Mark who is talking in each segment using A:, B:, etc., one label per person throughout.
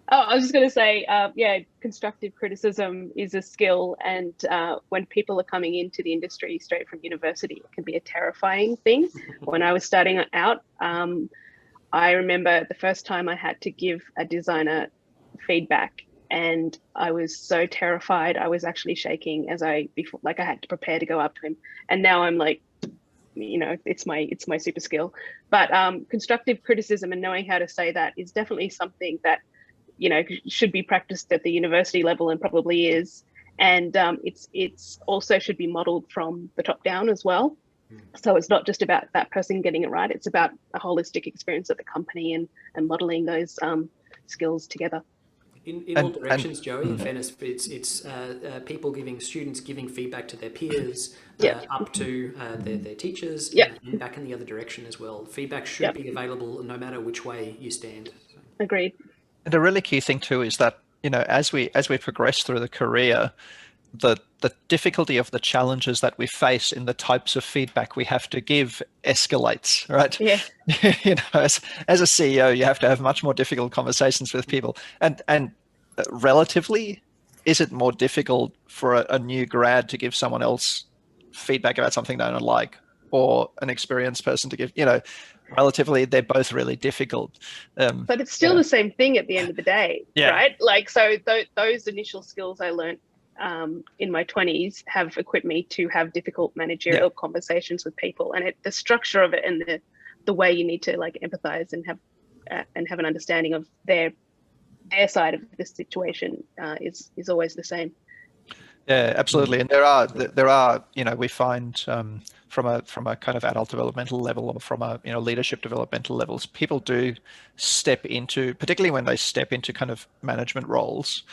A: Oh, I was just going to say, yeah, constructive criticism is a skill. And when people are coming into the industry straight from university, it can be a terrifying thing. When I was starting out, I remember the first time I had to give a designer feedback, and I was so terrified. I was actually shaking as before, like I had to prepare to go up to him. And now I'm like, it's my super skill. But constructive criticism and knowing how to say that is definitely something that should be practiced at the university level, and probably is. And it's also should be modeled from the top down as well. So it's not just about that person getting it right. It's about a holistic experience of the company, and modeling those skills together.
B: In all directions, Joey. In fairness, it's people students giving feedback to their peers,
A: Yep.
B: up to their teachers,
A: Yep.
B: and back in the other direction as well. Feedback should
A: Yep.
B: be available no matter which way you stand. So.
A: Agreed.
C: And a really key thing too is that, as we progress through the career, the difficulty of the challenges that we face in the types of feedback we have to give escalates, right?
A: Yeah.
C: As a CEO, you have to have much more difficult conversations with people. And relatively, is it more difficult for a new grad to give someone else feedback about something they don't like, or an experienced person to give, relatively, they're both really difficult.
A: But it's still the same thing at the end of the day, right? Like, so those initial skills I learned in my 20s have equipped me to have difficult managerial conversations with people, and the structure of it, and the way you need to like empathize and have an understanding of their side of the situation is always the same.
C: Yeah, absolutely. And there are we find from a kind of adult developmental level, or from a leadership developmental levels, people do step into, particularly when they step into kind of management roles,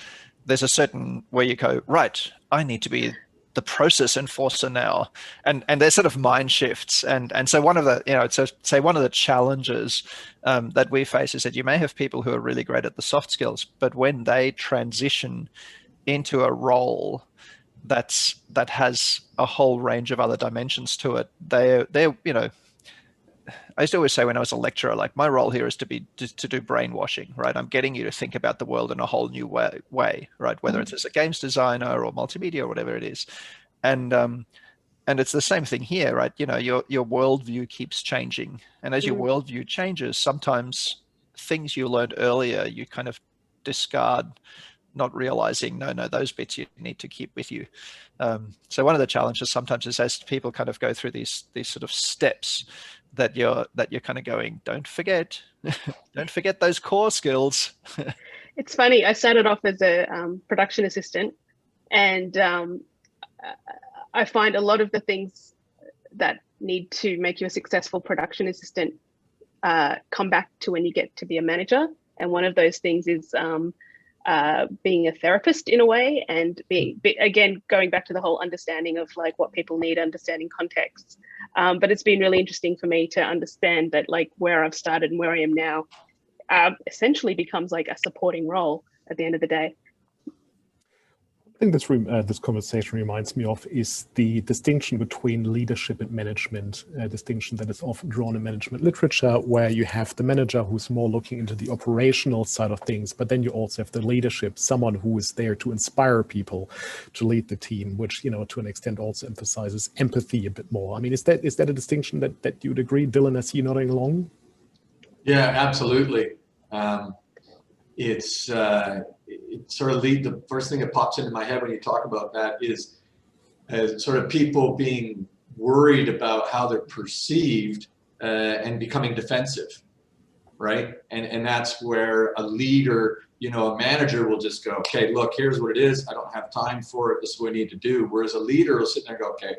C: there's a certain where you go, right, I need to be the process enforcer now, and there's sort of mind shifts, and so one of the one of the challenges that we face is that you may have people who are really great at the soft skills, but when they transition into a role that has a whole range of other dimensions to it, they're I used to always say when I was a lecturer, like, my role here is to do brainwashing, right? I'm getting you to think about the world in a whole new way, right? Whether it's as a games designer or multimedia or whatever it is. And it's the same thing here, right? Your worldview keeps changing. And as your worldview changes, sometimes things you learned earlier, you kind of discard, not realizing, no, those bits you need to keep with you. So one of the challenges sometimes is, as people kind of go through these sort of steps, that you're kind of going, don't forget those core skills.
A: It's funny. I started off as a production assistant, and I find a lot of the things that need to make you a successful production assistant come back to when you get to be a manager. And one of those things is being a therapist in a way, and again, going back to the whole understanding of like what people need, understanding context. But it's been really interesting for me to understand that, like, where I've started and where I am now essentially becomes like a supporting role at the end of the day.
D: I think this conversation reminds me of is the distinction between leadership and management, a distinction that is often drawn in management literature, where you have the manager who's more looking into the operational side of things, but then you also have the leadership, someone who is there to inspire people to lead the team, which, to an extent also emphasizes empathy a bit more. I mean, is that a distinction that you'd agree? Dylan, I see you nodding along.
E: Yeah, absolutely. It's sort of the first thing that pops into my head when you talk about that is sort of people being worried about how they're perceived and becoming defensive, right? And that's where a leader, a manager will just go, okay, look, here's what it is. I don't have time for it. This is what I need to do. Whereas a leader will sit there and go, okay,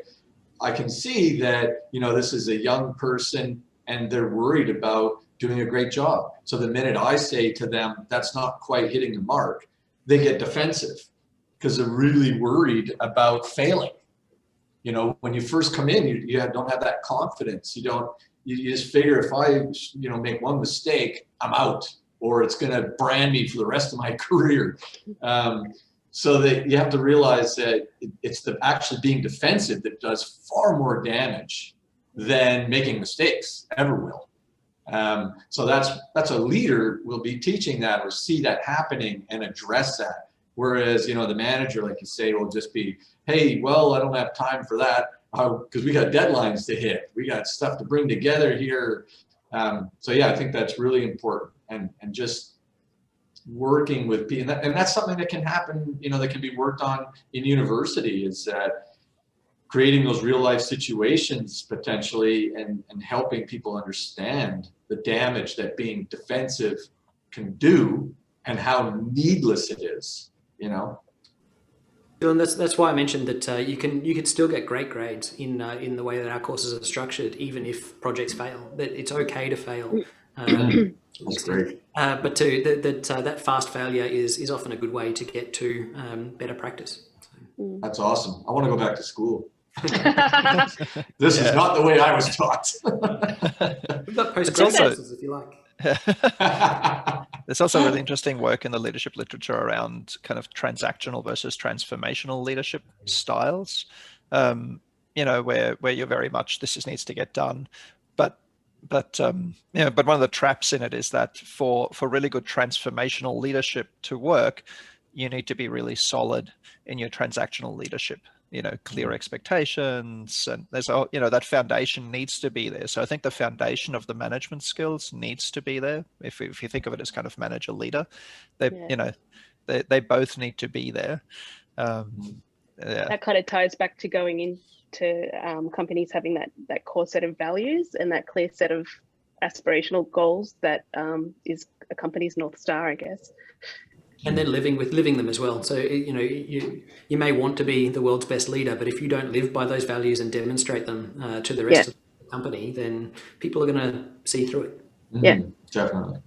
E: I can see that, this is a young person and they're worried about doing a great job. So the minute I say to them, that's not quite hitting the mark, they get defensive because they're really worried about failing. When you first come in, you don't have that confidence. You just figure, if I, make one mistake, I'm out, or it's going to brand me for the rest of my career. So that you have to realize that it's the actually being defensive that does far more damage than making mistakes ever will. So that's a leader will be teaching that or see that happening and address that. Whereas, you know, the manager, like you say, will just be, hey, well, I don't have time for that because we got deadlines to hit. We got stuff to bring together here. So yeah, I think that's really important, and just working with people, and that's something that can happen, you know, that can be worked on in university, is that creating those real life situations potentially, and helping people understand the damage that being defensive can do and how needless it is, you know.
B: And that's why I mentioned that you can still get great grades in the way that our courses are structured, even if projects fail. That it's okay to fail.
E: That's great.
B: But that fast failure is often a good way to get to better practice.
E: That's awesome. I want to go back to school. This is not the way I was taught.
B: We've got postgrad courses if you like.
C: There's also really interesting work in the leadership literature around kind of transactional versus transformational leadership styles. You know, where you're very much this needs to get done, but you know, but one of the traps in it is that for really good transformational leadership to work, you need to be really solid in your transactional leadership. You know, clear expectations, and there's you know, that foundation needs to be there. So I think the foundation of the management skills needs to be there. If you think of it as kind of manager leader, you know, they both need to be there.
A: That kind of ties back to going into companies having that core set of values and that clear set of aspirational goals that is a company's North Star, I guess.
B: And then living them as well. So, you know, you may want to be the world's best leader, but if you don't live by those values and demonstrate them to the rest of the company, then people are going to see through it.
A: Yeah,
E: definitely.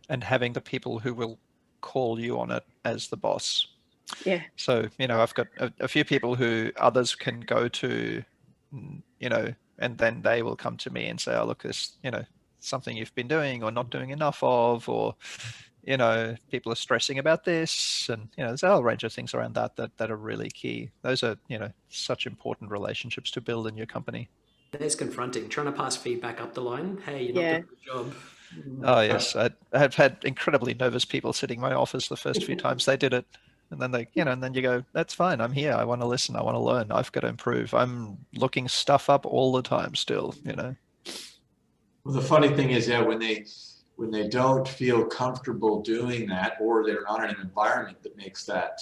C: And having the people who will call you on it as the boss.
A: Yeah.
C: So, you know, I've got a few people who others can go to, you know, and then they will come to me and say, oh, look, this, you know, something you've been doing or not doing enough of, or, you know, people are stressing about this, and, you know, there's a whole range of things around that are really key. Those are, you know, such important relationships to build in your company.
B: It's confronting, trying to pass feedback up the line. Hey, you're not doing a good job.
C: Oh yes, I have had incredibly nervous people sitting in my office the first few times they did it, and then they, you know, and then you go, that's fine. I'm here. I want to listen. I want to learn. I've got to improve. I'm looking stuff up all the time still, you know.
E: Well, the funny thing is, yeah, when they don't feel comfortable doing that, or they're not in an environment that makes that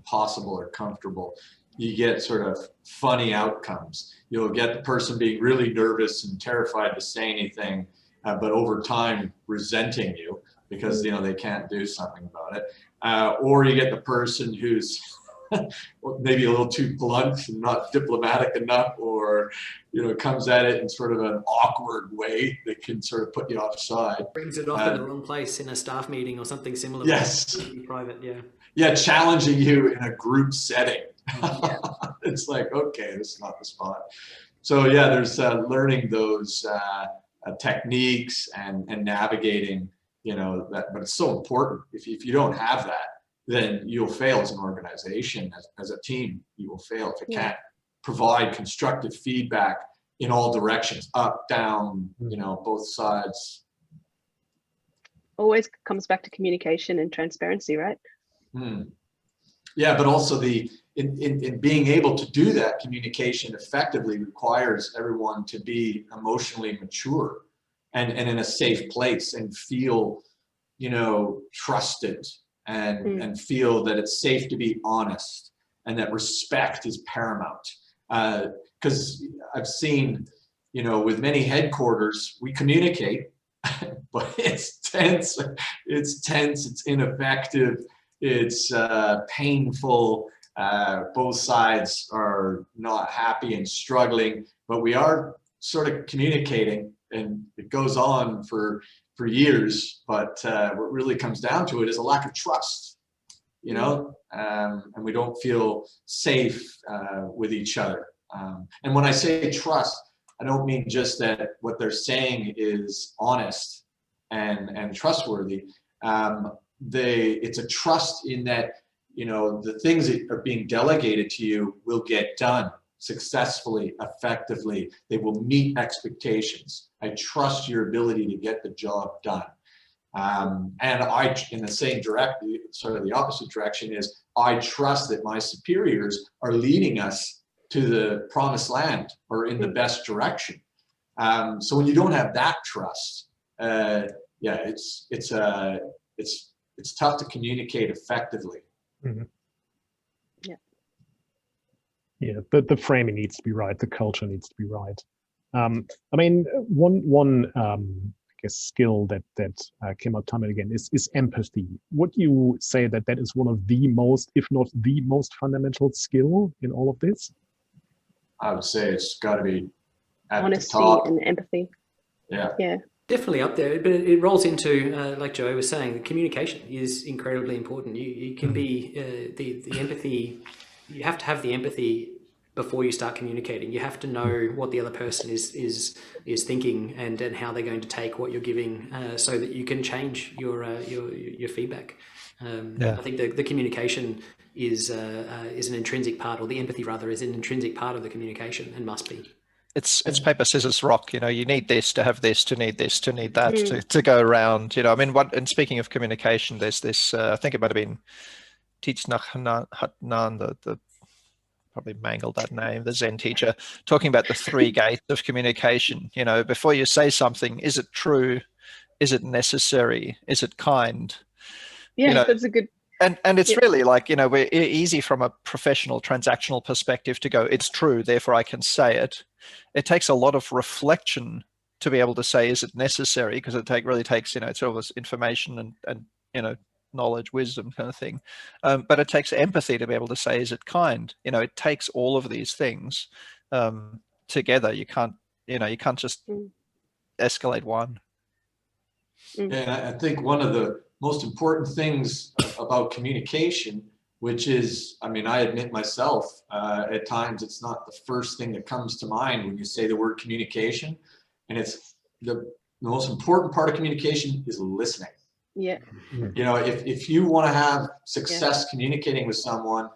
E: possible or comfortable, you get sort of funny outcomes. You'll get the person being really nervous and terrified to say anything, but over time resenting you because, you know, they can't do something about it. Or you get the person who's maybe a little too blunt and not diplomatic enough, or, you know, comes at it in sort of an awkward way that can sort of put you offside.
B: Brings it off in the wrong place in a staff meeting or something similar.
E: Yes.
B: Private, yeah.
E: Yeah, challenging you in a group setting. It's like, okay, this is not the spot. So yeah, there's learning those techniques and navigating, you know, that, but it's so important. If you don't have that, then you'll fail as an organization, as a team. You will fail if you can't provide constructive feedback in all directions, up, down, you know, both sides.
A: Always comes back to communication and transparency, right?
E: Yeah, but also in being able to do that communication effectively requires everyone to be emotionally mature and in a safe place and feel, you know, trusted and feel that it's safe to be honest and that respect is paramount. Because I've seen, you know, with many headquarters, we communicate, but it's tense, it's ineffective, it's painful. Both sides are not happy and struggling, but we are sort of communicating, and it goes on for years. But what really comes down to it is a lack of trust, you know, and we don't feel safe with each other. And when I say trust, I don't mean just that what they're saying is honest and trustworthy. It's a trust in that, you know, the things that are being delegated to you will get done. successfully, effectively. They will meet expectations. I trust your ability to get the job done. And I, in the same sort of the opposite direction, is I trust that my superiors are leading us to the promised land or in the best direction. So when you don't have that trust, yeah, it's tough to communicate effectively.
D: Mm-hmm.
A: Yeah.
D: Yeah, the framing needs to be right. The culture needs to be right. I mean, one I guess skill that came up time and again is empathy. Would you say that is one of the most, if not the most fundamental skill in all of this?
E: I would say it's got to be at
A: Honesty
E: the top.
A: and empathy.
E: Yeah.
A: Yeah.
B: Definitely up there, but it rolls into, like Joe was saying, communication is incredibly important. You can be the empathy. You have to have the empathy before you start communicating. You have to know what the other person is thinking and how they're going to take what you're giving, so that you can change your feedback. I think the communication is an intrinsic part, or the empathy rather is an intrinsic part of the communication, and must be.
C: It's paper, scissors, rock. You know, you need this to have this, to need this, to need that, to go around. You know, I mean, and speaking of communication, there's this. I think it might have been Thich Nhat Hanh, the probably mangled that name, the Zen teacher, talking about the 3 gates of communication. You know, before you say something, is it true? Is it necessary? Is it kind?
A: Yeah,
C: you know,
A: that's a good.
C: And it's really like, you know, we're easy from a professional transactional perspective to go, it's true, therefore I can say it. It takes a lot of reflection to be able to say, is it necessary? Because it really takes, you know, sort of this information and you know, knowledge, wisdom kind of thing. But it takes empathy to be able to say, is it kind? You know, it takes all of these things together. You can't just escalate one.
E: And I think one of the most important things about communication, which is, I mean, I admit myself, at times it's not the first thing that comes to mind when you say the word communication. And it's the most important part of communication is listening.
A: Yeah.
E: You know, if you want to have success communicating with someone,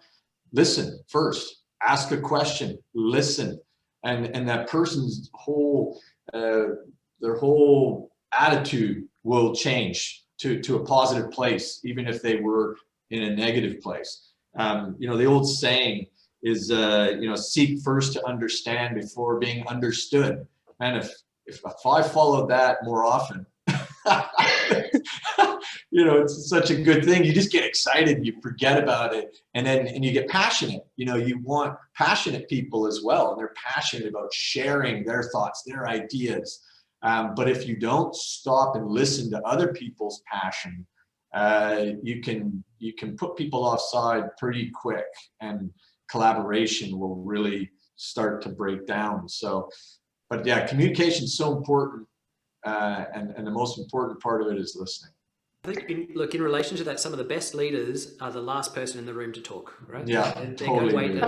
E: listen first, ask a question, listen. And that person's whole, their whole attitude will change to a positive place, even if they were in a negative place. You know, the old saying is, you know, seek first to understand before being understood. And if I followed that more often, you know, it's such a good thing. You just get excited, you forget about it, and you get passionate. You know, you want passionate people as well, and they're passionate about sharing their thoughts, their ideas. But if you don't stop and listen to other people's passion, you can put people offside pretty quick, and collaboration will really start to break down. So, but yeah, communication is so important, and the most important part of it is listening.
B: I think, in relation to that, some of the best leaders are the last person in the room to talk, right?
E: Yeah, totally.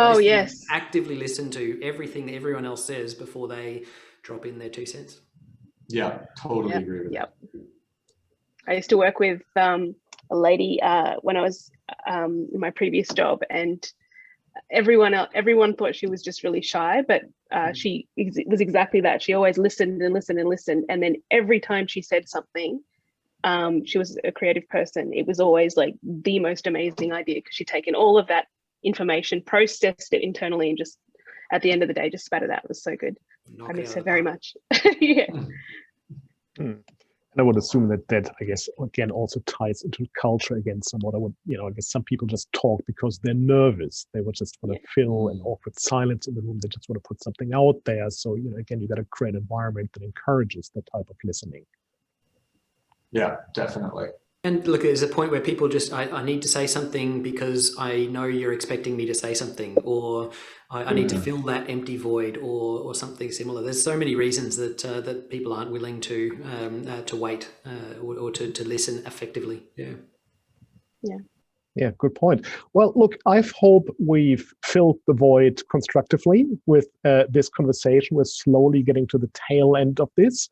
B: Actively listen to everything that everyone else says before they drop in their 2 cents.
E: Yeah, totally agree with that.
A: I used to work with a lady when I was in my previous job, and everyone thought she was just really shy, but she was exactly that. She always listened and listened and listened, and then every time she said something, she was a creative person. It was always like the most amazing idea, because she'd taken all of that information, processed it internally, and just at the end of the day, just spat it out. It was so good. I miss her very much. Yeah.
D: And I would assume that I guess again also ties into culture again somewhat. I guess some people just talk because they're nervous. They would just want to fill an awkward silence in the room. They just want to put something out there. So, you know, again, you got to create an environment that encourages that type of listening. Yeah,
E: definitely.
B: And look, there's a point where people just, I need to say something because I know you're expecting me to say something, or I need to fill that empty void, or something similar. There's so many reasons that people aren't willing to wait or to listen effectively.
D: Yeah, good point. Well, look, I hope we've filled the void constructively with this conversation. We're slowly getting to the tail end of this.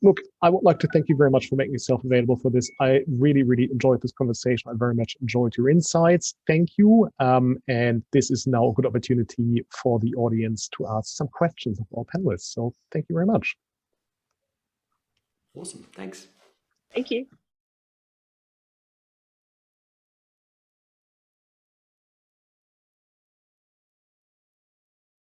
D: look, I would like to thank you very much for making yourself available for this. I really, really enjoyed this conversation. I very much enjoyed your insights. Thank you. And this is now a good opportunity for the audience to ask some questions of our panelists. So thank you very much.
B: Awesome. Thanks.
A: Thank you.